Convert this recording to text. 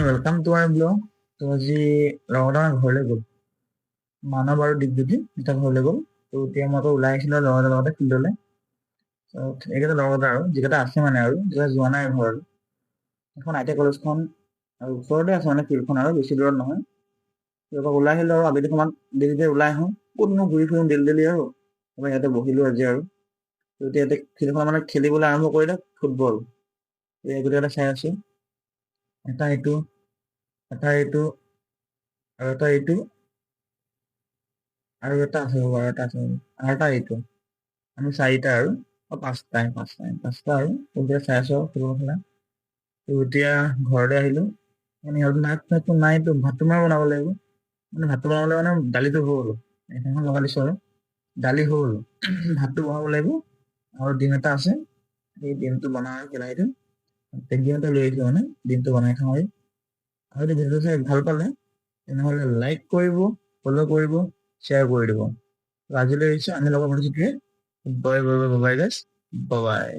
Welcome to my blog. তো আজি লগৰ এটা ঘৰলৈ গ'ল, মানৱ আৰু দিগজ্যোতি দুটা ঘৰলৈ গ'ল। তো এতিয়া মই আকৌ ওলাই আহিছিলোঁ লগৰ এটাৰ লগতে ফিল্ডলৈ। এইকেইটা লগৰ আৰু যিকেইটা আছে মানে আৰু যিকেইটা যোৱা নাই ঘৰলৈ। এখন আই টি আই কলেজখন আৰু ওচৰতে আছে মানে ফিল্ডখন, আৰু বেছি দূৰত নহয়। তাৰপৰা ওলাই আহিলোঁ আৰু আবেলি সময়ত দেৰিকৈ ওলাই আহোঁ, ক'তনো ঘূৰি ফুৰোঁ ডেইলি আৰু তাৰপৰা ইয়াতে বহিলোঁ আজি আৰু। তো এতিয়া ইয়াতে ফিল্ডখন মানে খেলিবলৈ আৰম্ভ কৰিলে ফুটবল। এই গোটেইকেইটা চাই আছোঁ, এটা এইটো আৰু এটা এইটো আৰু এটা আছে ৰ'বা, আৰু এটা আছে আৰু এটা এইটো। আমি চাৰিটা আৰু পাঁচটা আৰু এতিয়া চাই আছোঁ আৰু ফুটবল খেলা। তো এতিয়া ঘৰলৈ আহিলোঁ, মানে সিহঁত নাইতো নাইতো ভাতটো মই বনাব লাগিব। মানে ভাতটো বনাবলৈ মানে দালিটো হ'ল, সেইখন লগাই দিছোঁ আৰু দালি হ'ল, ভাতটো বনাব লাগিব। আৰু ডিম এটা আছে, সেই ডিমটো বনাওঁ আৰু কেৰাহীটো ডিম এটা লৈ আহিছোঁ, মানে ডিমটো বনাই খাওঁ আৰু যদি ভিডিঅ'টো চাই ভাল পালে তেনেহ'লে লাইক কৰিব, ফ'ল' কৰিব, শ্বেয়াৰ কৰি দিব। আজিলৈ আহিছোঁ, আমি লগৰ প্ৰতিটোৱে বাই বাই বাই বাই গাইছ, বাই।